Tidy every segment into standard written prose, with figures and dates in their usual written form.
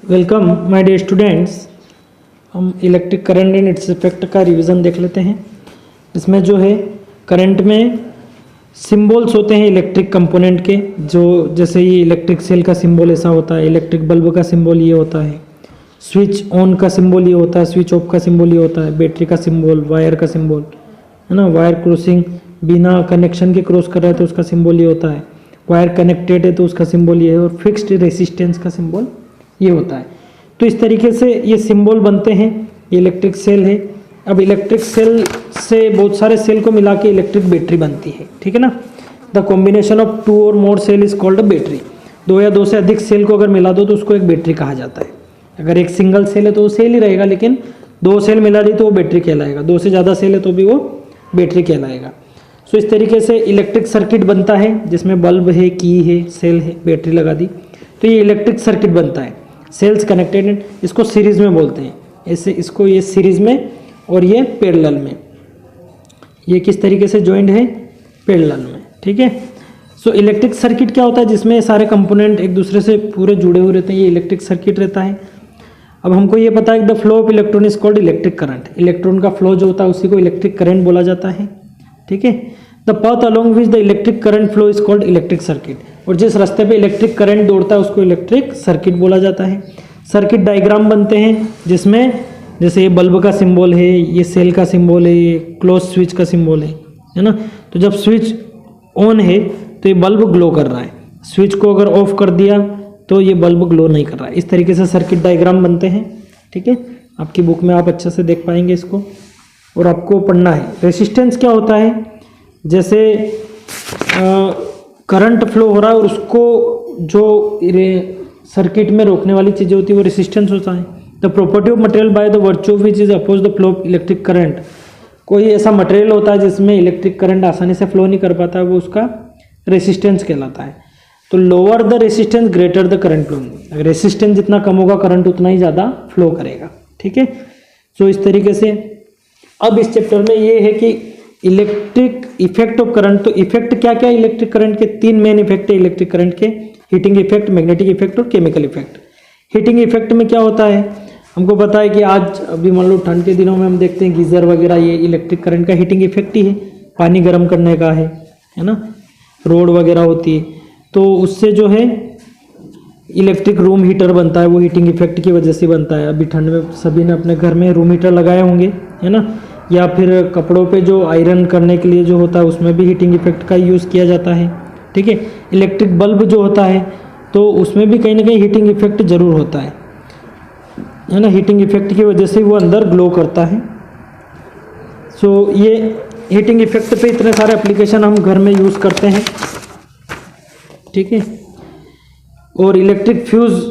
Welcome my dear students. हम electric current and its effect का revision देख लेते हैं। इसमें जो है करंट में सिंबल्स होते हैं इलेक्ट्रिक कंपोनेंट के, जो जैसे ये इलेक्ट्रिक सेल का सिंबल ऐसा होता है, इलेक्ट्रिक बल्ब का सिंबल ये होता है, स्विच ऑन का सिंबल ये होता है, स्विच ऑफ का सिंबल ये होता है, बैटरी का सिंबल, वायर का सिंबल है ना, वायर क्रॉसिंग बिना कनेक्शन के क्रॉस कर रहा है तो उसका सिंबल ये होता है, वायर कनेक्टेड है तो उसका सिंबल ये है, और फिक्स्ड रेसिस्टेंस का सिंबल ये होता है। तो इस तरीके से ये सिंबल बनते हैं। ये इलेक्ट्रिक सेल है। अब इलेक्ट्रिक सेल से बहुत सारे सेल को मिला के इलेक्ट्रिक बैटरी बनती है, ठीक है ना। द कॉम्बिनेशन ऑफ 2 और मोर सेल इज कॉल्ड बैटरी। 2 या 2 से अधिक सेल को अगर मिला दो तो उसको एक बैटरी कहा जाता है। अगर एक सिंगल सेल है तो वो सेल ही रहेगा, लेकिन 2 सेल मिला दी तो वो बैटरी कहलाएगा, 2 से ज़्यादा सेल है तो भी वो बैटरी कहलाएगा। सो इस तरीके से इलेक्ट्रिक सर्किट बनता है जिसमें बल्ब है, की है, सेल है, बैटरी लगा दी तो ये इलेक्ट्रिक सर्किट बनता है। सेल्स कनेक्टेड, इसको सीरीज में बोलते हैं। ऐसे इसको ये सीरीज में और ये पैरेलल में, ये किस तरीके से जॉइंट है, पैरेलल में, ठीक है। सो इलेक्ट्रिक सर्किट क्या होता है, जिसमें सारे कंपोनेंट एक दूसरे से पूरे जुड़े हुए रहते हैं, ये इलेक्ट्रिक सर्किट रहता है। अब हमको ये पता है कि the flow of electron is called electric current. Electron का फ्लो जो होता है उसी को इलेक्ट्रिक करंट बोला जाता है, ठीक है। The path along which the electric current flow is called electric circuit. और जिस रास्ते पे इलेक्ट्रिक करंट दौड़ता है उसको इलेक्ट्रिक सर्किट बोला जाता है। सर्किट डायग्राम बनते हैं जिसमें जैसे ये बल्ब का सिंबल है, ये सेल का सिंबल है, ये क्लोज स्विच का सिंबल है ना। तो जब स्विच ऑन है तो ये बल्ब ग्लो कर रहा है, स्विच को अगर ऑफ कर दिया तो ये बल्ब ग्लो नहीं कर रहा है। इस तरीके से सर्किट डायग्राम बनते हैं, ठीक है। आपकी बुक में आप अच्छे से देख पाएंगे इसको, और आपको पढ़ना है। रेसिस्टेंस क्या होता है, जैसे करंट फ्लो हो रहा है और उसको जो सर्किट में रोकने वाली चीज़ें होती है वो रेसिस्टेंस होता है। The property of material by the virtue which is oppose the flow of electric current. कोई ऐसा मटेरियल होता है जिसमें इलेक्ट्रिक करंट आसानी से फ्लो नहीं कर पाता है, वो उसका रेसिस्टेंस कहलाता है। तो lower the resistance greater the current flow. अगर रेसिस्टेंस जितना कम होगा करंट उतना ही ज़्यादा फ्लो करेगा, ठीक है। सो इस तरीके से अब इस चैप्टर में ये है कि इलेक्ट्रिक इफेक्ट ऑफ करंट। तो इफेक्ट क्या क्या है इलेक्ट्रिक करंट के, 3 मेन इफेक्ट है इलेक्ट्रिक करंट के, हीटिंग इफेक्ट, मैग्नेटिक इफेक्ट और केमिकल इफेक्ट। हीटिंग इफेक्ट में क्या होता है, हमको पता है कि आज अभी मान लो ठंड के दिनों में हम देखते हैं गीज़र वगैरह, ये इलेक्ट्रिक करंट का हीटिंग इफेक्ट ही है, पानी गर्म करने का है ना। रोड वगैरह होती है तो उससे जो है इलेक्ट्रिक रूम हीटर बनता है, वो हीटिंग इफेक्ट की वजह से बनता है। अभी ठंड में सभी ने अपने घर में रूम हीटर लगाए होंगे, है ना। या फिर कपड़ों पे जो आयरन करने के लिए जो होता है उसमें भी हीटिंग इफेक्ट का यूज़ किया जाता है, ठीक है। इलेक्ट्रिक बल्ब जो होता है तो उसमें भी कहीं ना कहीं हीटिंग इफेक्ट ज़रूर होता है ना। हीटिंग इफेक्ट की वजह से वो अंदर ग्लो करता है। सो ये हीटिंग इफेक्ट पे इतने सारे एप्लीकेशन हम घर में यूज़ करते हैं, ठीक है। और इलेक्ट्रिक फ्यूज़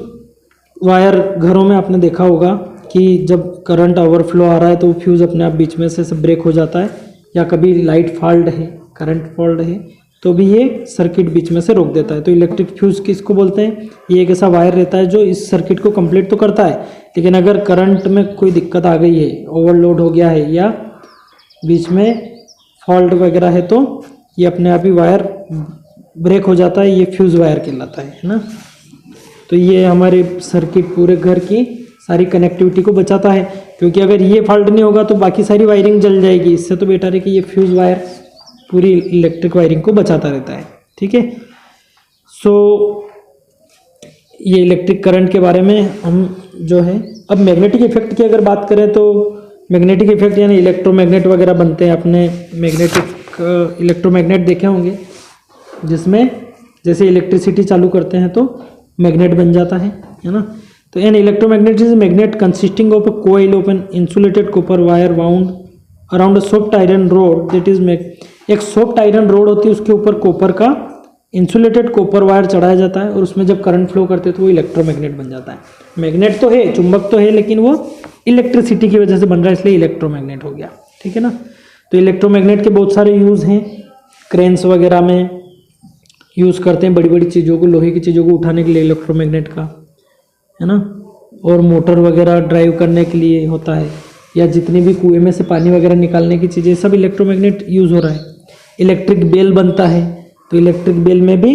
वायर घरों में आपने देखा होगा कि जब करंट ओवरफ्लो आ रहा है तो फ्यूज़ अपने आप बीच में से सब ब्रेक हो जाता है, या कभी लाइट फॉल्ट है, करंट फॉल्ट है तो भी ये सर्किट बीच में से रोक देता है। तो इलेक्ट्रिक फ्यूज़ किसको बोलते हैं, ये एक ऐसा वायर रहता है जो इस सर्किट को कंप्लीट तो करता है, लेकिन अगर करंट में कोई दिक्कत आ गई है, ओवरलोड हो गया है या बीच में फॉल्ट वगैरह है तो ये अपने आप ही वायर ब्रेक हो जाता है, ये फ्यूज़ वायर कहलाता है ना। तो ये हमारे सर्किट पूरे घर की सारी कनेक्टिविटी को बचाता है, क्योंकि अगर ये फॉल्ट नहीं होगा तो बाकी सारी वायरिंग जल जाएगी। इससे तो बेटर है कि ये फ्यूज़ वायर पूरी इलेक्ट्रिक वायरिंग को बचाता रहता है, ठीक है। सो ये इलेक्ट्रिक करंट के बारे में हम जो है। अब मैग्नेटिक इफेक्ट की अगर बात करें तो मैग्नेटिक इफेक्ट यानी इलेक्ट्रोमैग्नेट वगैरह बनते हैं। अपने मैग्नेटिक इलेक्ट्रोमैग्नेट देखे होंगे जिसमें जैसे इलेक्ट्रिसिटी चालू करते हैं तो मैग्नेट बन जाता है ना। तो an electromagnet is magnet consisting of a coil of an insulated copper wire wound around a soft iron rod that is एक सॉफ्ट आयरन रोड होती है, उसके ऊपर कॉपर का इंसुलेटेड कॉपर वायर चढ़ाया जाता है और उसमें जब करंट फ्लो करते हैं तो वो इलेक्ट्रोमैग्नेट बन जाता है। मैग्नेट तो है, चुंबक तो है, लेकिन वो इलेक्ट्रिसिटी की वजह से बन रहा है, इसलिए इलेक्ट्रोमैग्नेट हो गया, ठीक है ना। तो इलेक्ट्रोमैग्नेट के बहुत सारे यूज़ हैं। क्रेन्स वगैरह में यूज़ करते हैं, बड़ी बड़ी चीज़ों को, लोहे की चीज़ों को उठाने के लिए इलेक्ट्रोमैग्नेट का, है ना। और मोटर वगैरह ड्राइव करने के लिए होता है, या जितनी भी कुएं में से पानी वगैरह निकालने की चीज़ें, सब इलेक्ट्रोमैग्नेट यूज़ हो रहा है। इलेक्ट्रिक बेल बनता है तो इलेक्ट्रिक बेल में भी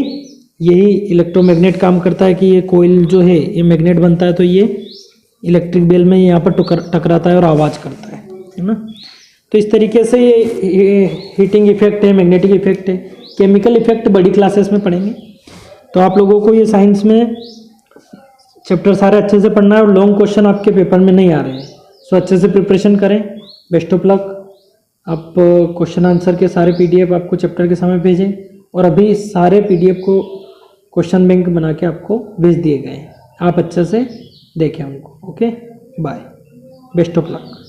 यही इलेक्ट्रोमैग्नेट काम करता है कि ये कोयल जो है ये मैग्नेट बनता है, तो ये इलेक्ट्रिक बेल में यहाँ पर टकराता है और आवाज़ करता है ना। तो इस तरीके से ये हीटिंग इफेक्ट है, मैग्नेटिक इफेक्ट है। केमिकल इफेक्ट बड़ी क्लासेस में पढ़ेंगे। तो आप लोगों को ये साइंस में चैप्टर सारे अच्छे से पढ़ना है और लॉन्ग क्वेश्चन आपके पेपर में नहीं आ रहे हैं, सो अच्छे से प्रिपरेशन करें। Best of luck. आप क्वेश्चन आंसर के सारे पीडीएफ आपको चैप्टर के समय भेजें, और अभी सारे पीडीएफ को क्वेश्चन बैंक बना के आपको भेज दिए गए हैं, आप अच्छे से देखें उनको। Okay, bye, best of luck.